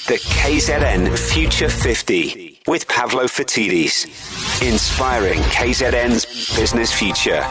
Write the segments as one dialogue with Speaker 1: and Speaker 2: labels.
Speaker 1: The KZN Future 50 with Pavlo Fatidis. Inspiring KZN's business future.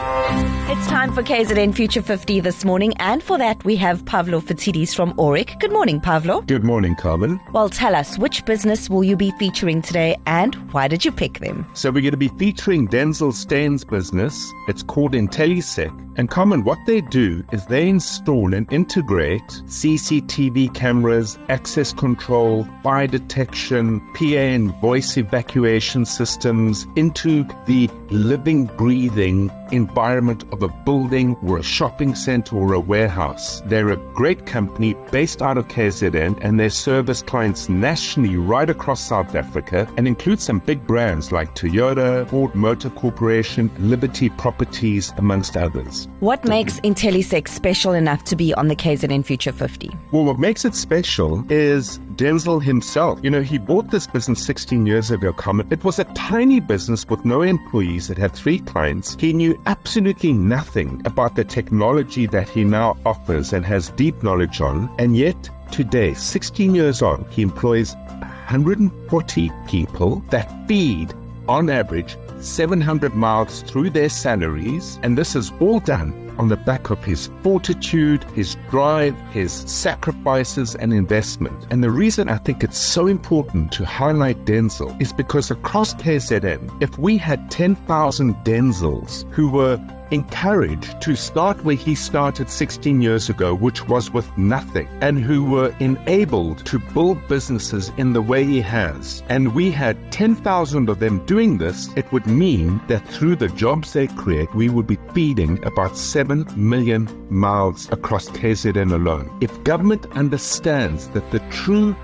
Speaker 2: It's time for KZN Future 50 this morning, and for that we have Pavlo Fatidis from Oric. Good morning, Pavlo.
Speaker 3: Good morning, Carmen.
Speaker 2: Well, tell us, which business will you be featuring today and why did you pick them?
Speaker 3: So we're going to be featuring Denzel Stein's business. It's called Intellisec. And Carmen, what they do is they install and integrate CCTV cameras, access control, fire detection, PA and voice evacuation systems into the living, breathing environment of a building or a shopping center or a warehouse. They're a great company based out of KZN, and they service clients nationally right across South Africa and include some big brands like Toyota, Ford Motor Corporation, Liberty Properties, amongst others.
Speaker 2: What makes Intellisec special enough to be on the KZN Future 50?
Speaker 3: Well, what makes it special is Denzel himself. You know, he bought this business 16 years ago, Carmen. It was a tiny business with no employees that had 3 clients. He knew absolutely nothing about the technology that he now offers and has deep knowledge on. And yet, today, 16 years on, he employs 140 people that feed, on average, 700 miles through their salaries. And this is all done on the back of his fortitude, his drive, his sacrifices and investment. And the reason I think it's so important to highlight Denzel is because across KZN, if we had 10,000 Denzels who were encouraged to start where he started 16 years ago, which was with nothing, and who were enabled to build businesses in the way he has, and we had 10,000 of them doing this, it would mean that through the jobs they create, we would be feeding about 7 million mouths across KZN alone. If government understands that the true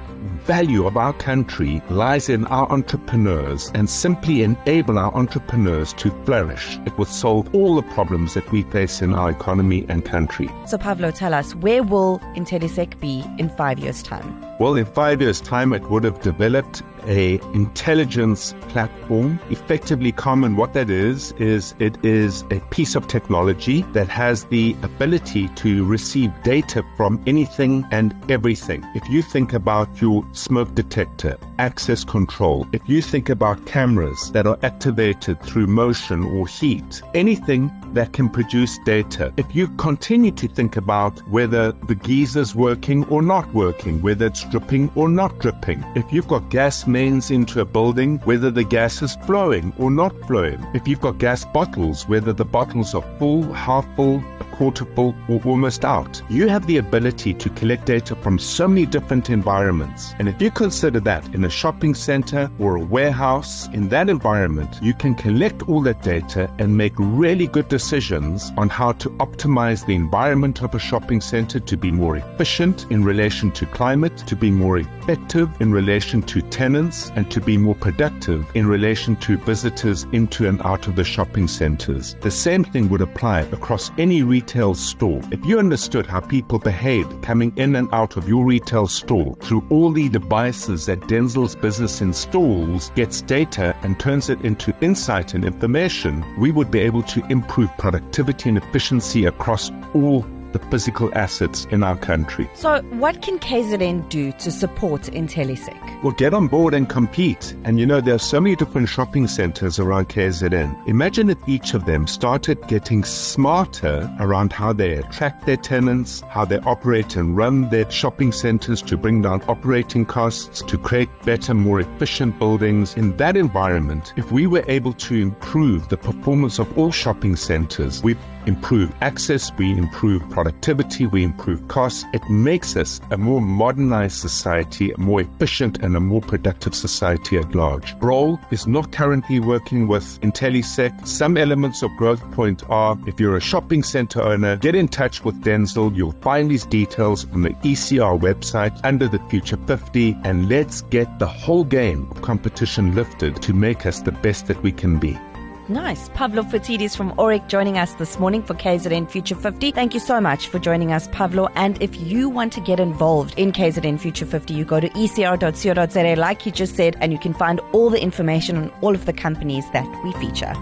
Speaker 3: value of our country lies in our entrepreneurs and simply enable our entrepreneurs to flourish, it will solve all the problems that we face in our economy and country.
Speaker 2: So Pavlo, tell us, where will Intellisec be in 5 years' time?
Speaker 3: Well, in 5 years' time, it would have developed a intelligence platform. Effectively, Carmen, what that is it is a piece of technology that has the ability to receive data from anything and everything. If you think about your smoke detector, access control, if you think about cameras that are activated through motion or heat, anything that can produce data. If you continue to think about whether the geyser's working or not working, whether it's dripping or not dripping, if you've got gas mains into a building, whether the gas is flowing or not flowing, if you've got gas bottles, whether the bottles are full, half full, a quarter full, or almost out. You have the ability to collect data from so many different environments. And if you consider that in a shopping center or a warehouse, in that environment, you can collect all that data and make really good decisions on how to optimize the environment of a shopping center to be more efficient in relation to climate, to be more effective in relation to tenants, and to be more productive in relation to visitors into and out of the shopping centers. The same thing would apply across any retail store. If you understood how people behaved coming in and out of your retail store through all the devices that Denzel's business installs, gets data and turns it into insight and information, we would be able to improve productivity and efficiency across all the physical assets in our country.
Speaker 2: So what can KZN do to support Intellisec?
Speaker 3: Well, get on board and compete. And you know, there are so many different shopping centers around KZN. Imagine if each of them started getting smarter around how they attract their tenants, how they operate and run their shopping centers to bring down operating costs, to create better, more efficient buildings. In that environment, if we were able to improve the performance of all shopping centers, we improve access, we improve productivity, we improve costs. It makes us a more modernized society, a more efficient and a more productive society at large. Brol is not currently working with Intellisec. Some elements of Growth Point are, if you're a shopping center owner, get in touch with Denzel. You'll find his details on the ECR website under the Future 50, and let's get the whole game of competition lifted to make us the best that we can be.
Speaker 2: Nice. Pavlo Fatidis from Oric joining us this morning for KZN Future 50. Thank you so much for joining us, Pavlo. And if you want to get involved in KZN Future 50, you go to ecr.co.za, like you just said, and you can find all the information on all of the companies that we feature.